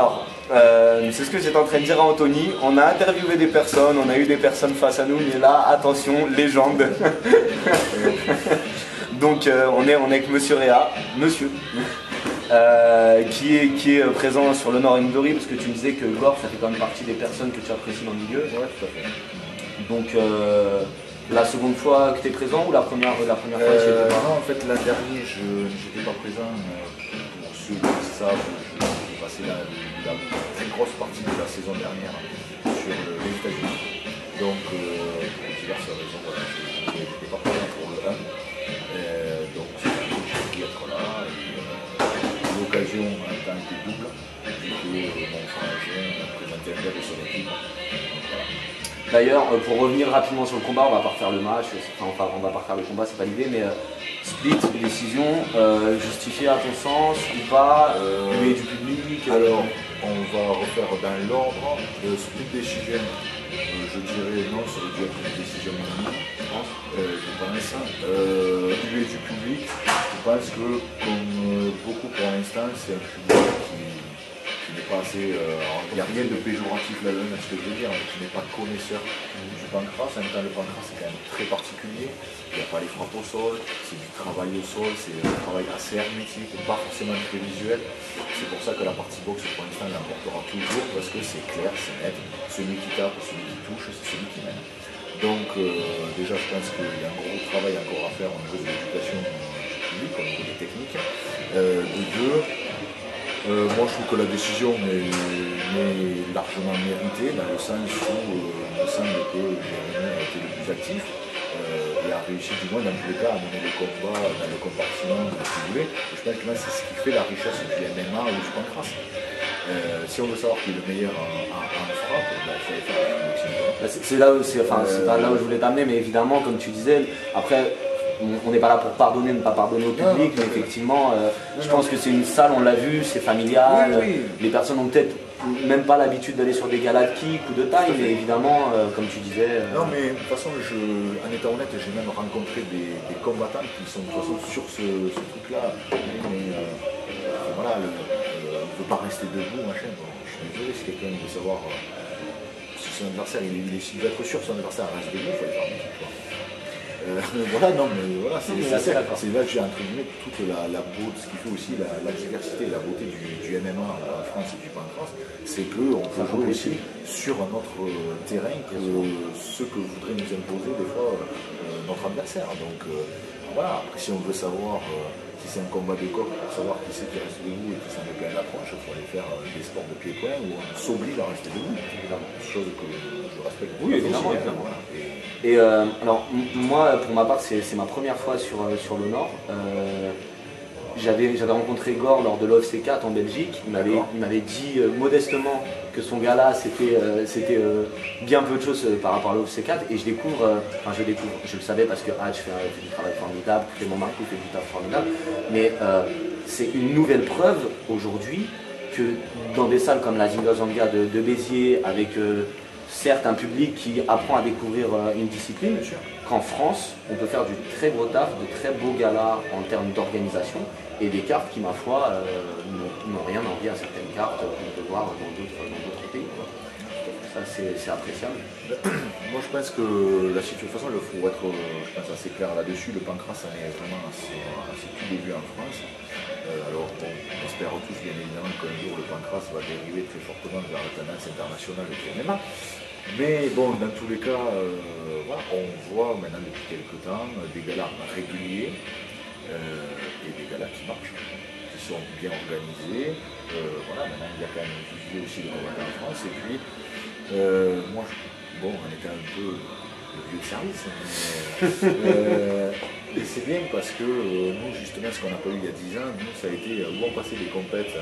Alors, c'est ce que j'étais en train de dire à Anthony. On a interviewé des personnes, on a eu des personnes face à nous, mais là, attention, légende. Donc, on est avec Monsieur Réa, qui est présent sur l'Honor and Glory, parce que tu me disais que Gore, ça fait quand même partie des personnes que tu apprécies dans le milieu. Ouais, tout à fait. Donc, la seconde fois que tu es présent ou la première fois que non, en fait, l'an dernier, je n'étais pas présent. Pour ceux qui savent, j'ai passé la très grosse partie de la saison dernière sur les États-Unis. Donc, pour diverses raisons, voilà, je n'étais pas présent pour le 1. Donc, j'ai pu être là. L'occasion a été double. Du coup, mon frangin m'a présenté un gars de son équipe. Donc, voilà. D'ailleurs, pour revenir rapidement sur le combat, on va pas refaire le match, enfin on va pas refaire le combat, c'est pas l'idée, mais split, décision, justifiée à ton sens ou pas, huée du public Alors, on va refaire dans l'ordre. Split decision, je dirais non, ça aurait dû être une décision unanime, je pense. Huée du public, je pense que comme beaucoup pour l'instant, c'est un public qui n'est pas assez. Il n'y a rien de péjoratif là-dedans, ce que je veux dire, qui n'est pas connaisseur du pancras. En même temps, le pancras c'est quand même très particulier. Il n'y a pas les frappes au sol, c'est du travail au sol, c'est un travail assez hermétique, pas forcément très visuel. C'est pour ça que la partie boxe pour l'instant l'emportera toujours, parce que c'est clair, c'est net. Celui qui tape, celui qui touche, c'est celui qui mène. Donc déjà je pense qu'il y a un gros travail encore à faire au niveau de l'éducation du public, au niveau des techniques. De deux, moi je trouve que la décision est largement méritée, dans le sens où il me semble que Jérémy a été le plus actif et a réussi du moins dans tous les cas à mener le combat dans le compartiment si vous voulez. Et je pense que c'est ce qui fait la richesse du MMA ou du pancras. Si on veut savoir qui est le meilleur en frappe, il faut aller faire la boxing. C'est là où, c'est pas là où je voulais t'amener, mais évidemment, comme tu disais, après, on n'est pas là pour pardonner, ne pas pardonner au public, mais effectivement, je pense que c'est une salle, on l'a vu, c'est familial, les personnes ont peut-être même pas l'habitude d'aller sur des galas de kick ou de taille, mais évidemment, comme tu disais... Non, mais de toute façon, en étant honnête, j'ai même rencontré des combattants qui sont de toute façon sur ce truc-là, mais voilà, il ne veut pas rester debout, machin. Bon, je suis désolé, si quelqu'un veut savoir si son adversaire, il veut être sûr que son adversaire reste debout, il faut aller faire un truc. Voilà, non, mais voilà, c'est là que j'ai entre guillemets toute la beauté, ce qui fait aussi la diversité et la beauté du MMA en France et du pancras, c'est qu'on peut jouer aussi sur un autre terrain que ce que voudrait nous imposer des fois notre adversaire. Donc voilà, après si on veut savoir si c'est un combat de coq pour savoir qui c'est qui reste debout et qui s'en met plein la tronche, il faut aller faire des sports de pied-point où on s'oblige à rester debout, chose que je respecte. Oui, évidemment. Voilà. Et alors, moi, pour ma part, c'est ma première fois sur l'Honor. J'avais rencontré Gore lors de l'OFC 4 en Belgique. Il m'avait dit modestement que son gala c'était bien peu de choses par rapport à l'OFC 4. Et je le savais parce que Hatch fait du travail formidable, Clément Marcoux fait du travail formidable. Mais c'est une nouvelle preuve aujourd'hui que dans des salles comme la Zingazanga de Béziers, avec certes un public qui apprend à découvrir une discipline, qu'en France, on peut faire du très gros taf, de très beaux galas en termes d'organisation, et des cartes qui, ma foi, n'ont rien envie à certaines cartes qu'on peut voir dans d'autres pays. Ça, c'est appréciable. Moi, je pense que la situation, de toute façon, il faut être assez clair là-dessus. Le pancras, ça est vraiment assez tout début en France. Alors, on espère tous, bien évidemment, qu'un jour, le pancras va dériver très fortement vers la tendance internationale du MMA. Mais bon, dans tous les cas, voilà, on voit maintenant depuis quelques temps des galas réguliers et des galas qui marchent, qui sont bien organisés. Voilà, maintenant il y a quand même une visée aussi de combattants en France. Et puis, moi, bon, on était un peu le vieux de service, mais c'est bien parce que nous, justement, ce qu'on n'a pas eu il y a 10 ans, nous, ça a été où on passait des compètes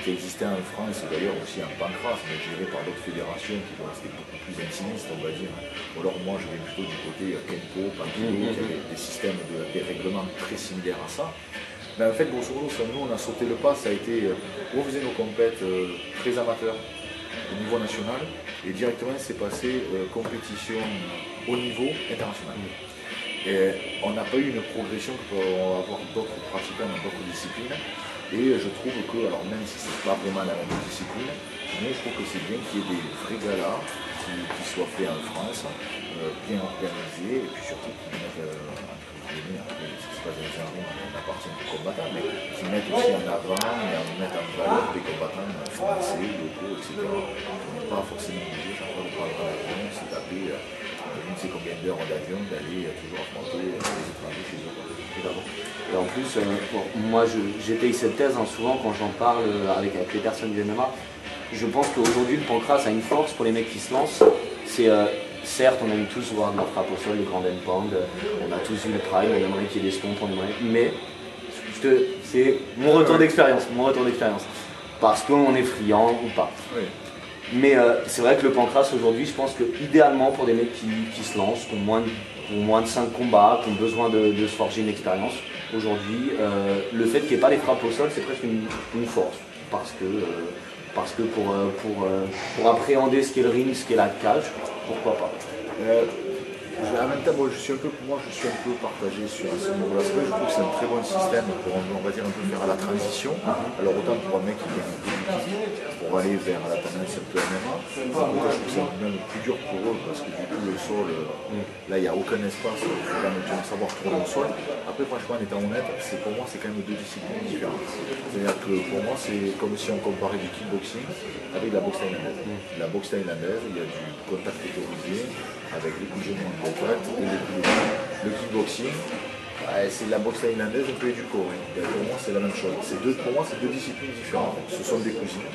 qui existaient en France, d'ailleurs aussi en pancras, mais gérées par d'autres fédérations qui vont rester beaucoup plus intimistes, on va dire. Ou alors moi, je vais plutôt du côté Kenpo, Pankino, qui avait des systèmes, des règlements très similaires à ça. Mais en fait, grosso modo, nous, on a sauté le pas, ça a été, on faisait nos compètes très amateurs au niveau national, et directement, c'est passé compétition au niveau international. Et on n'a pas eu une progression que peut avoir d'autres pratiquants dans d'autres disciplines. Et je trouve que, alors même si ce n'est pas vraiment la même discipline, mais je trouve que c'est bien qu'il y ait des vrais galas qui soient faits en France, bien organisés, et puis surtout qui mettent, entre guillemets, après, c'est pas des gens qui appartiennent aux combattants, mais qui mettent aussi en avant et en mettent en valeur des combattants français, locaux, etc. On n'est pas forcément obligé, chaque fois de prendre l'avion, c'est taper je ne sais combien d'heures d'avion, d'aller toujours affronter les étrangers chez eux. Et en plus, bon, moi j'étaye cette thèse, hein, souvent quand j'en parle avec les personnes du MMA, je pense qu'aujourd'hui le pancras a une force pour les mecs qui se lancent. C'est certes, on aime tous voir de la frappe au sol, le grand endpoint, on a tous vu le prime, on aimerait qu'il y ait des stompes, mais c'est mon retour d'expérience, parce qu'on est friand ou pas. Oui. Mais c'est vrai que le pancras aujourd'hui, je pense que idéalement pour des mecs qui se lancent, qui ont moins de 5 combats, qui ont besoin de se forger une expérience, aujourd'hui, le fait qu'il n'y ait pas les frappes au sol, c'est presque une force. Parce que pour appréhender ce qu'est le ring, ce qu'est la cage, pourquoi pas. En même temps, je suis un peu partagé sur ce niveau-là. Je trouve que c'est un très bon système pour, on va dire, un peu faire la transition. Alors autant pour un mec qui vient un peu du kick, pour aller vers la tendance un peu MMA, je trouve que c'est même plus dur pour eux parce que du coup le sol, là il n'y a aucun espace, il faut quand même bien savoir tourner au sol. Après franchement, en étant honnête, pour moi c'est quand même deux disciplines différentes. C'est-à-dire que pour moi c'est comme si on comparait du kickboxing avec la boxe thaïlandaise. La boxe thaïlandaise, il y a du contact autorisé avec les coups de genoux en contact et les coups de genoux. Le kickboxing, c'est la boxe thaïlandaise un peu édulcorée. Pour moi c'est la même chose. Pour moi c'est deux disciplines différentes. Ce sont des cousines.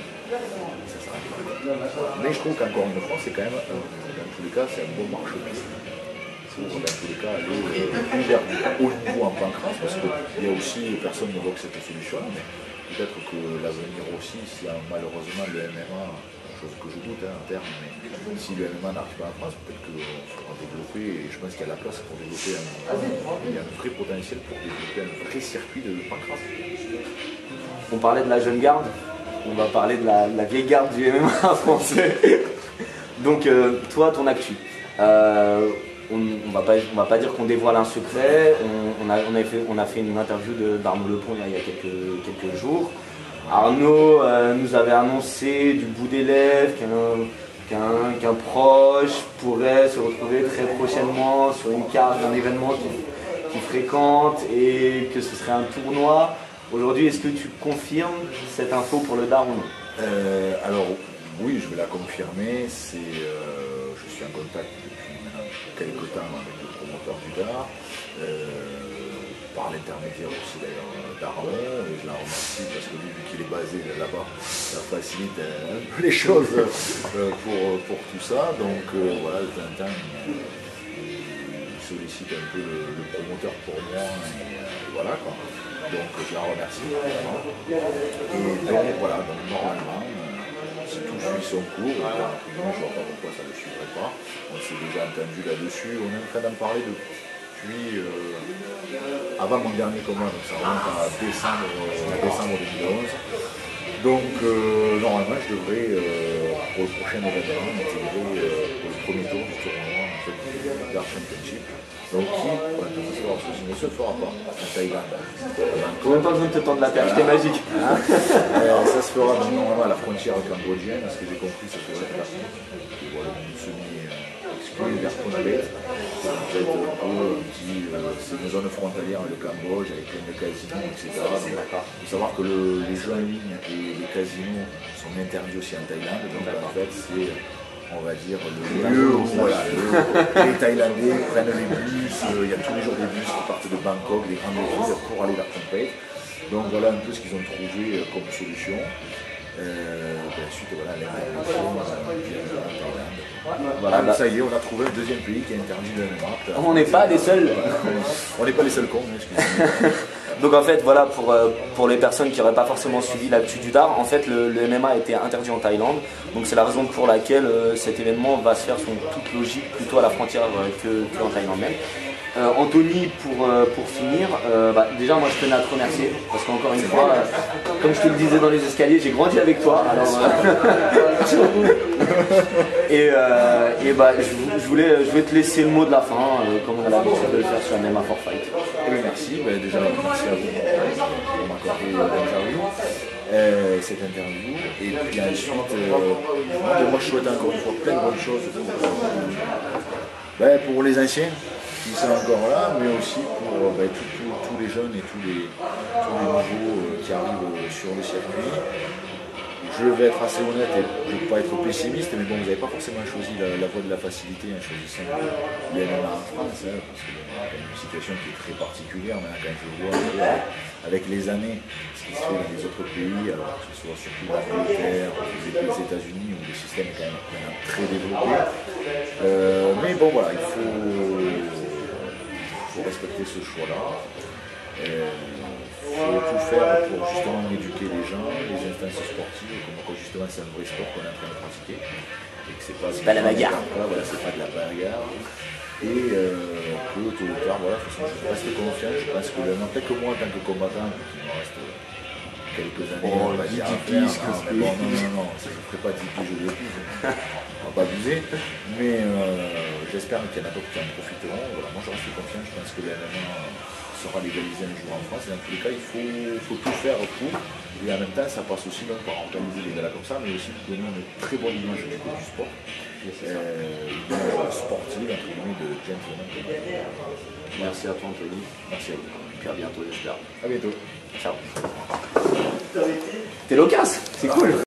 Mais je trouve qu'encore une fois c'est quand même, dans tous les cas, c'est un bon marchepied. Pour dans tous les cas aller vers du haut niveau en pancras, parce qu'il y a aussi, personne ne voit que cette solution, mais peut-être que l'avenir aussi, si malheureusement le MMA, chose que je doute en termes, mais si le MMA n'arrive pas en France, peut-être qu'on pourra développer, et je pense qu'il y a la place pour développer il y a un vrai potentiel pour développer un vrai circuit de pancras. On parlait de la jeune garde, on va parler de la vieille garde du MMA français. Donc toi, ton actu. On va pas dire qu'on dévoile un secret. On a fait une interview d'Arnaud Lepont il y a quelques jours. Arnaud nous avait annoncé du bout des lèvres qu'un proche pourrait se retrouver très prochainement sur une carte d'un événement qu'il fréquente et que ce serait un tournoi. Aujourd'hui, est-ce que tu confirmes cette info pour le DAR ou non? Alors oui, je vais la confirmer. Je suis en contact depuis maintenant quelques temps avec le promoteur du DAR, par l'intermédiaire aussi d'ailleurs d'Arnaud, et je la remercie parce que lui, vu qu'il est basé là-bas, ça facilite un peu les choses pour tout ça. Donc voilà, de temps en temps, il sollicite un peu le promoteur pour moi, et voilà quoi. Donc je la remercie. Et donc voilà, donc normalement, si tout suit son cours, je ne vois pas pourquoi ça ne le suivrait pas. On s'est déjà entendu là-dessus, on est en train d'en parler depuis avant mon dernier combat, donc ça remonte à décembre 2011. Donc normalement je devrais pour le prochain événement intégrer pour le premier tour du tournoi en fait, du DAR Championship. Donc qui ne se fera pas en Thaïlande. On n'a pas besoin de te tendre la perche, t'es magique. Ça se fera normalement à la frontière cambodgienne, ce que j'ai compris c'est que la une semi-exclue vers Phnom Penh. C'est une zone frontalière avec le Cambodge, avec plein de casinos, etc. Donc, il faut savoir que les jeux en ligne et les casinos sont interdits aussi en Thaïlande. Donc en fait c'est, on va dire, le lieu où les Thaïlandais prennent les bus, il y a tous les jours des bus qui partent de Bangkok, des grandes villes, pour aller vers Phnom Penh. Donc voilà un peu ce qu'ils ont trouvé comme solution. Ensuite voilà l'interdction en Thaïlande. Voilà, ça y est, on a trouvé un deuxième pays qui est interdit le MMA. On n'est pas les seuls. On n'est pas les seuls cons, excusez-moi. Donc en fait, voilà, pour les personnes qui n'auraient pas forcément suivi l'actu du DAR, en fait le MMA a été interdit en Thaïlande. Donc c'est la raison pour laquelle cet événement va se faire selon toute logique plutôt à la frontière qu'en Thaïlande même. Anthony, pour finir, déjà moi je tenais à te remercier parce qu'encore une fois, comme je te le disais dans les escaliers, j'ai grandi avec toi. Alors, merci beaucoup. Et je voulais te laisser le mot de la fin, comme on a l'habitude de le faire sur MMA for Fight. Merci, déjà merci à vous pour m'accorder l'interview. cette interview. Et puis ensuite, moi je souhaite encore une fois plein de bonnes choses pour les anciens qui sont encore là, mais aussi pour tous les jeunes et tous les nouveaux qui arrivent sur le circuit. Je vais être assez honnête et je ne veux pas être pessimiste, mais bon, vous n'avez pas forcément choisi la voie de la facilité en choisissant l'MMA en France, parce qu'il y a une situation qui est très particulière. Maintenant, quand je vois avec les années ce qui se fait dans les autres pays, alors que ce soit surtout l'Angleterre, les États-Unis, où le système est quand même très développé. Mais bon, voilà, il faut respecter ce choix-là. Il faut tout faire pour justement éduquer les gens, les instances sportives, comme justement c'est un vrai sport qu'on est en train de pratiquer. Et que c'est pas la bagarre. Voilà, c'est pas de la bagarre. Et que tôt ou tard, voilà, je reste confiant. Je pense que peut-être que moi en tant que combattant, il me reste quelques années à faire. Non, ça ne ferait pas 10 piges ou 2 piges. On va pas abuser. Mais j'espère qu'il y en a d'autres qui en profiteront. Voilà, moi je reste confiant, je pense que les MMA sera légalisé un jour en France, et dans tous les cas il faut tout faire pour, et en même temps ça passe aussi donc, par organiser des galas comme ça, mais aussi pour donner une très bonne image du sport, une image sportive, entre guillemets, de gentleman. Merci à toi Anthony. Merci à vous. Et puis à bientôt j'espère. À bientôt. Ciao. T'es loquace, c'est cool.